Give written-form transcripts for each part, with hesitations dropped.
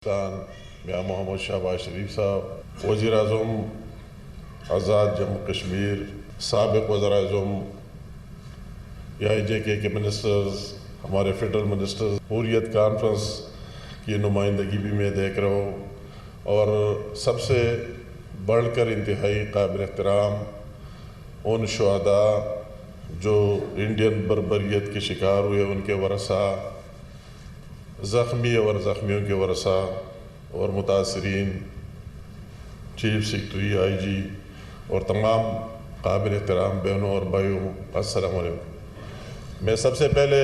میاں محمد شہباز شریف صاحب، وزیر اعظم آزاد جموں کشمیر، سابق وزراء اعظم، AIJK کے منسٹرز، ہمارے فیڈرل منسٹرز، حریت کانفرنس کی نمائندگی بھی میں دیکھ رہا ہوں، اور سب سے بڑھ کر انتہائی قابل احترام ان شہداء جو انڈین بربریت کے شکار ہوئے، ان کے ورثاء، زخمی اور زخمیوں کے ورثاء اور متاثرین، چیف سیکرٹری، IG اور تمام قابل احترام بہنوں اور بھائیوں، السلام علیکم۔ میں سب سے پہلے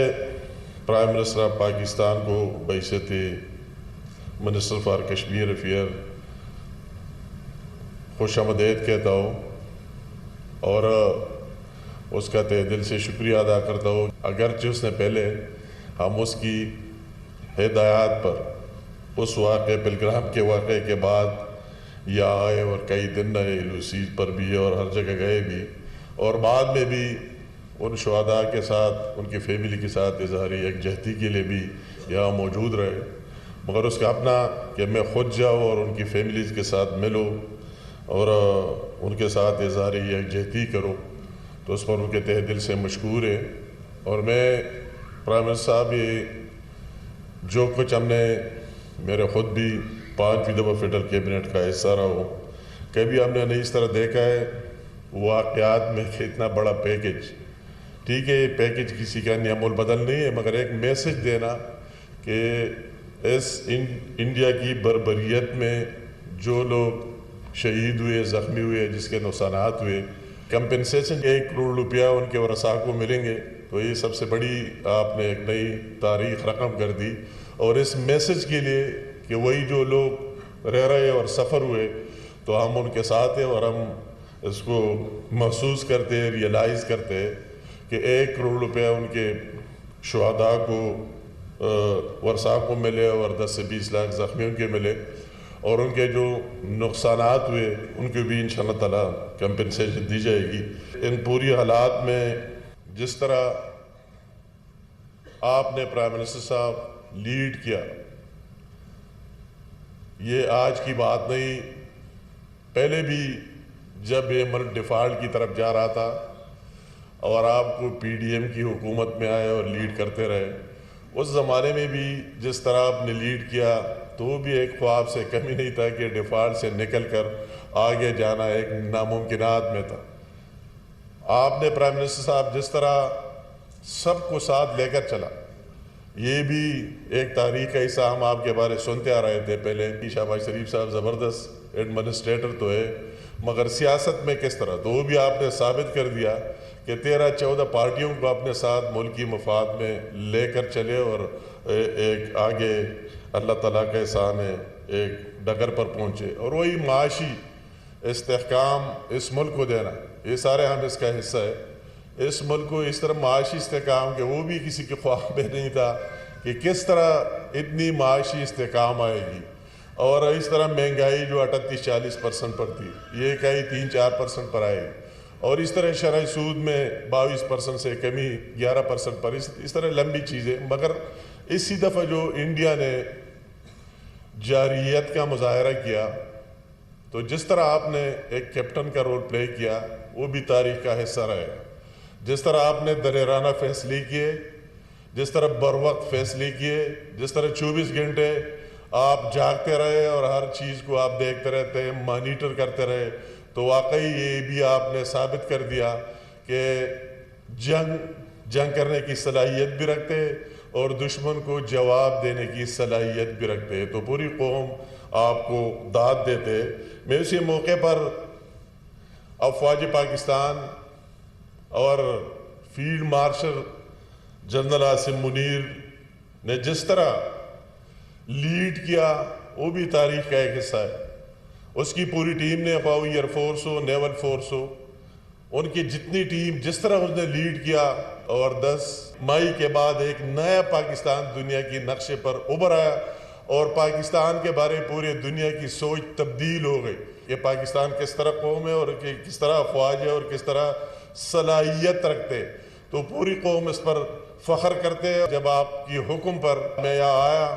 پرائم منسٹر آف پاکستان کو بحیثیت منسٹر فار کشمیر افیئر خوش آمدید کہتا ہوں اور اس کا تہ دل سے شکریہ ادا کرتا ہوں، اگرچہ اس نے پہلے ہم اس کی ہدایات پر اس واقعے پلگرام کے واقعے کے بعد یہاں آئے اور کئی دن رہے، LOC پر بھی اور ہر جگہ گئے بھی، اور بعد میں بھی ان شہداء کے ساتھ، ان کی فیملی کے ساتھ اظہار یکجہتی کے لیے بھی یہاں موجود رہے، مگر اس کا اپنا کہ میں خود جاؤں اور ان کی فیملیز کے ساتھ ملوں اور ان کے ساتھ اظہار یکجہتی کروں، تو اس پر ان کے تہ دل سے مشکور ہے۔ اور میں پرائم منسٹر صاحب، یہ جو کچھ ہم نے، میرے خود بھی 5ویں دفعہ فیڈرل کیبنٹ کا حصہ رہا ہوں، کبھی ہم نے نہیں اس طرح دیکھا ہے واقعات میں کہ اتنا بڑا پیکج، ٹھیک ہے یہ پیکج کسی کا نعم البدل نہیں ہے، مگر ایک میسج دینا کہ اس انڈیا کی بربریت میں جو لوگ شہید ہوئے، زخمی ہوئے، جس کے نقصانات ہوئے، کمپنسیشن 1 کروڑ روپیہ ان کے ورثاء کو ملیں گے، تو یہ سب سے بڑی آپ نے ایک نئی تاریخ رقم کر دی۔ اور اس میسج کے لیے کہ وہی جو لوگ رہ رہے اور سفر ہوئے، تو ہم ان کے ساتھ ہیں اور ہم اس کو محسوس کرتے ہیں، ریئلائز کرتے ہیں کہ 1 کروڑ روپیہ ان کے شہداء کو، ورثاء کو ملے اور 10 سے 20 لاکھ زخمیوں کے ملے، اور ان کے جو نقصانات ہوئے ان کو بھی انشاءاللہ تعالیٰ کمپنسیشن دی جائے گی۔ ان پوری حالات میں جس طرح آپ نے پرائم منسٹر صاحب لیڈ کیا، یہ آج کی بات نہیں، پہلے بھی جب یہ ملک ڈیفالٹ کی طرف جا رہا تھا اور آپ کو PDM کی حکومت میں آئے اور لیڈ کرتے رہے، اس زمانے میں بھی جس طرح آپ نے لیڈ کیا تو وہ بھی ایک خواب سے کمی نہیں تھا کہ ڈیفالٹ سے نکل کر آگے جانا ایک ناممکنات میں تھا۔ آپ نے پرائم منسٹر صاحب جس طرح سب کو ساتھ لے کر چلا، یہ بھی ایک تاریخ کا حصہ، ہم آپ کے بارے سنتے آ رہے تھے پہلے کہ شہباز شریف صاحب زبردست ایڈمنسٹریٹر تو ہے، مگر سیاست میں کس طرح، تو وہ بھی آپ نے ثابت کر دیا کہ 13-14 پارٹیوں کو اپنے ساتھ ملکی مفاد میں لے کر چلے اور ایک آگے اللہ تعالیٰ کا احسان ہے ایک ڈگر پر پہنچے، اور وہی معاشی استحکام اس ملک کو دینا، یہ سارے ہم اس کا حصہ ہے، اس ملک کو اس طرح معاشی استحکام کہ وہ بھی کسی کے خواب میں نہیں تھا کہ کس طرح اتنی معاشی استحکام آئے گی، اور اس طرح مہنگائی جو 38-40% پر تھی یہ کئی 3-4% پر آئے گی، اور اس طرح شرح سود میں 22% سے کمی 11% پر، اس طرح لمبی چیزیں، مگر اسی دفعہ جو انڈیا نے جارحیت کا مظاہرہ کیا، تو جس طرح آپ نے ایک کیپٹن کا رول پلے کیا وہ بھی تاریخ کا حصہ رہے، جس طرح آپ نے دلیرانہ فیصلے کیے، جس طرح بروقت فیصلے کیے، جس طرح 24 گھنٹے آپ جاگتے رہے اور ہر چیز کو آپ دیکھتے رہتے، مانیٹر کرتے رہے، تو واقعی یہ بھی آپ نے ثابت کر دیا کہ جنگ کرنے کی صلاحیت بھی رکھتے اور دشمن کو جواب دینے کی صلاحیت بھی رکھتے، تو پوری قوم آپ کو داد دیتے۔ میں اسی موقع پر افواج پاکستان اور field marshal general Asim Munir نے جس طرح لیڈ کیا وہ بھی تاریخ کا ایک حصہ ہے، اس کی پوری ٹیم نے، خواہ ایئر فورس ہو، نیول فورس ہو، ان کی جتنی ٹیم جس طرح اس نے لیڈ کیا، اور 10 مئی کے بعد ایک نیا پاکستان دنیا کی نقشے پر ابھر آیا، اور پاکستان کے بارے پورے دنیا کی سوچ تبدیل ہو گئی کہ پاکستان کس طرح قوم ہے اور کس طرح افواج ہے اور کس طرح صلاحیت رکھتے، تو پوری قوم اس پر فخر کرتے۔ جب آپ کی حکم پر میں یہاں آیا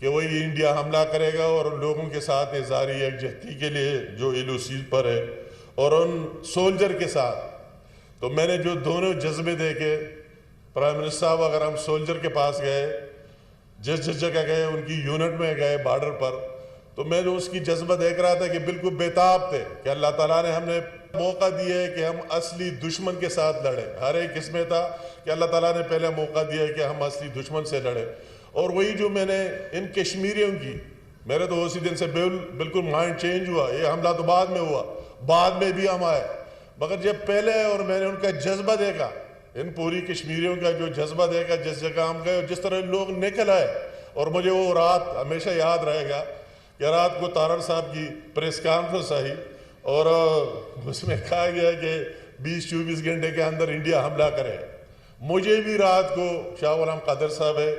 کہ وہی انڈیا حملہ کرے گا اور ان لوگوں کے ساتھ اظہار یکجہتی کے لیے جو ایلوسی پر ہے اور ان سولجر کے ساتھ. تو میں نے جو دونوں جذبے دیکھے، پرائم منسٹر صاحب اگر ہم سولجر کے پاس گئے، جس جگہ گئے ان کی یونٹ میں گئے بارڈر پر، تو میں جو اس کی جذبہ دیکھ رہا تھا کہ بالکل بےتاب تھے کہ اللہ تعالیٰ نے ہم نے موقع دیا ہے کہ ہم اصلی دشمن کے ساتھ لڑیں. ہر ایک اس میں تھا کہ اللہ تعالیٰ نے پہلے موقع دیا ہے کہ ہم اصلی دشمن سے لڑیں. اور وہی جو میں نے ان کشمیریوں کی، میرے تو اسی دن سے بالکل مائنڈ چینج ہوا. یہ حملہ تو بعد میں ہوا، بعد میں بھی ہم آئے، مگر جب پہلے اور میں نے ان کا جذبہ دیکھا، ان پوری کشمیریوں کا جو جذبہ دیکھا، جس جگہ ہم گئے جس طرح لوگ نکل آئے. اور مجھے وہ رات ہمیشہ یاد رہے گا کہ رات کو تارڑ صاحب کی پریس کانفرنس آئی اور اس میں کہا گیا کہ 20-24 گھنٹے کے اندر انڈیا حملہ کرے. مجھے بھی رات کو شاہ غلام قادر صاحب ہے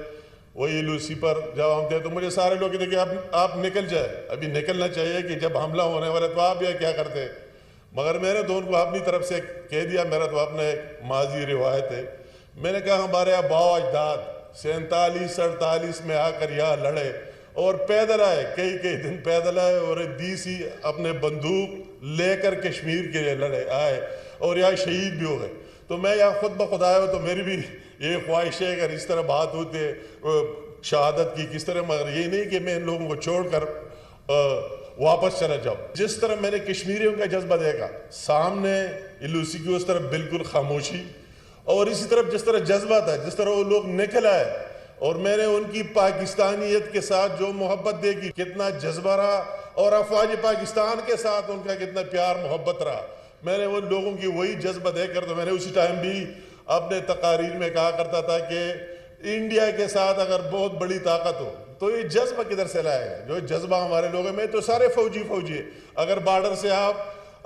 وہی لوسی پر جب ہم تھے، تو مجھے سارے لوگ کہتے کہ آپ نکل جائے، ابھی نکلنا چاہیے کہ جب حملہ ہونے والے تو آپ یہ کیا کرتے. مگر میں نے تو ان کو اپنی طرف سے کہہ دیا، میرا تو اپنا ایک ماضی روایت ہے. میں نے کہا ہمارے آباء اجداد 47-48 میں آ کر یہاں لڑے اور پیدل آئے، کئی دن پیدل آئے اور دیسی اپنے بندوق لے کر کشمیر کے لیے لڑے آئے اور یہاں شہید بھی ہو گئے. تو میں یہاں خود بخود آیا ہوں، تو میری بھی یہ خواہش ہے اگر اس طرح بات ہوتی ہے شہادت کی کس طرح، مگر یہ نہیں کہ میں ان لوگوں کو چھوڑ کر واپس چلا جاؤں. جس طرح میں نے کشمیریوں کا جذبہ دیکھا سامنے ایلوسی کی، اس طرح بالکل خاموشی، اور اسی طرف جس طرح جذبہ تھا، جس طرح وہ لوگ نکل آئے اور میں نے ان کی پاکستانیت کے ساتھ جو محبت دیکھی، کتنا جذبہ رہا، اور افواج پاکستان کے ساتھ ان کا کتنا پیار محبت رہا. میں نے ان لوگوں کی وہی جذبہ دیکھ کر، تو میں نے اسی ٹائم بھی اپنے تقاریر میں کہا کرتا تھا کہ انڈیا کے ساتھ اگر بہت بڑی طاقت ہو تو یہ جذبہ کدھر سے لائے گا؟ جو جذبہ ہمارے لوگوں میں تو سارے فوجی ہے. اگر بارڈر سے آپ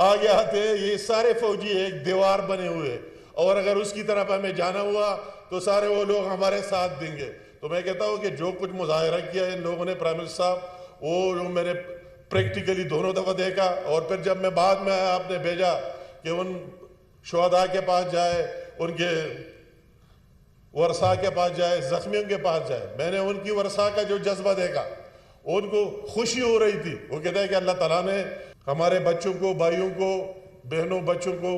آگے آتے، یہ سارے فوجی ایک دیوار بنے ہوئے، اور اگر اس کی طرف ہمیں جانا ہوا تو سارے وہ لوگ ہمارے ساتھ دیں گے. تو میں کہتا ہوں کہ جو کچھ مظاہرہ کیا ان لوگوں نے پرائم منسٹر صاحب، وہ جو میں نے پریکٹیکلی دونوں دفعہ دیکھا، اور پھر جب میں بعد میں آپ نے بھیجا کہ ان شہداء کے پاس جائے، ان کے ورثاء کے پاس جائے، زخمیوں کے پاس جائے، میں نے ان کی ورثاء کا جو جذبہ دیکھا، ان کو خوشی ہو رہی تھی. وہ کہتا ہے کہ اللہ تعالیٰ نے ہمارے بچوں کو، بھائیوں کو، بہنوں بچوں کو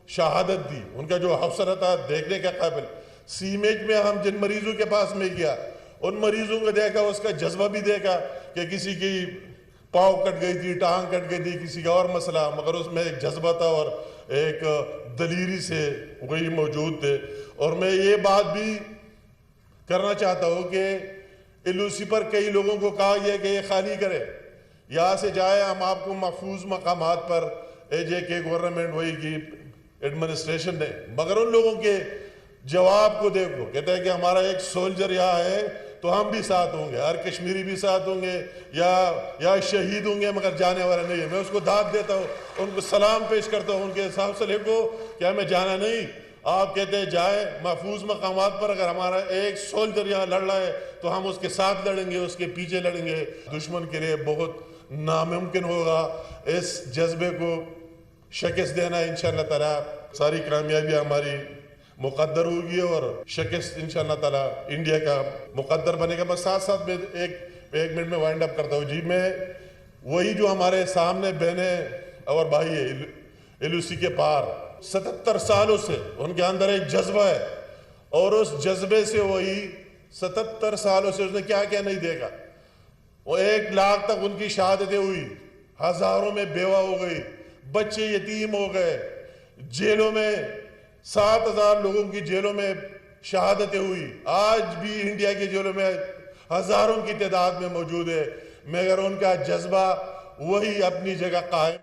شہادت دی. ان کا جو حوصلہ تھا دیکھنے کا قابل. سیمیج میں ہم جن مریضوں کے پاس میں گیا، ان مریضوں کو دیکھا، اس کا جذبہ بھی دیکھا کہ کسی کی پاؤں کٹ گئی تھی، ٹانگ کٹ گئی تھی، کسی کا اور مسئلہ، مگر اس میں ایک جذبہ تھا اور ایک دلیری سے وہی موجود تھے. اور میں یہ بات بھی کرنا چاہتا ہوں کہ ایلوسی پر کئی لوگوں کو کہا گیا کہ یہ خالی کرے، یہاں سے جائے، ہم آپ کو محفوظ مقامات پر AJK گورنمنٹ وہی کی ایڈمنسٹریشن نے. مگر ان لوگوں کے جواب کو دیکھو، کہتے ہیں کہ ہمارا ایک سولجر یہاں ہے تو ہم بھی ساتھ ہوں گے، ہر کشمیری بھی ساتھ ہوں گے، یا شہید ہوں گے، مگر جانے والا نہیں ہے. میں اس کو داد دیتا ہوں، ان کو سلام پیش کرتا ہوں، ان کے حوصلے کو کہ ہمیں جانا نہیں. آپ کہتے ہیں جائیں محفوظ مقامات پر، اگر ہمارا ایک سولجر یہاں لڑ رہا ہے تو ہم اس کے ساتھ لڑیں گے، اس کے پیچھے لڑیں گے. دشمن کے لیے بہت ناممکن ہوگا اس جذبے کو شکست دینا. انشاءاللہ تعالیٰ ساری کامیابی ہماری مقدر ہوگی اور شکست انشاءاللہ تعالیٰ انڈیا کا مقدر بنے گا. بس ساتھ میں ایک منٹ میں وائنڈ اپ کرتا ہوں. جی میں وہی جو ہمارے سامنے بہنیں اور بھائی ہے ایلوسی کے پار 77 سالوں سے ان کے اندر ایک جذبہ ہے، اور اس جذبے سے وہی 77 سالوں سے اس نے کیا کیا نہیں دیکھا. وہ 1 لاکھ تک ان کی شہادتیں ہوئی، ہزاروں میں بیوہ ہو گئی، بچے یتیم ہو گئے، جیلوں میں 7,000 لوگوں کی جیلوں میں شہادتیں ہوئی. آج بھی انڈیا کی جیلوں میں ہزاروں کی تعداد میں موجود ہے، مگر ان کا جذبہ وہی اپنی جگہ قائم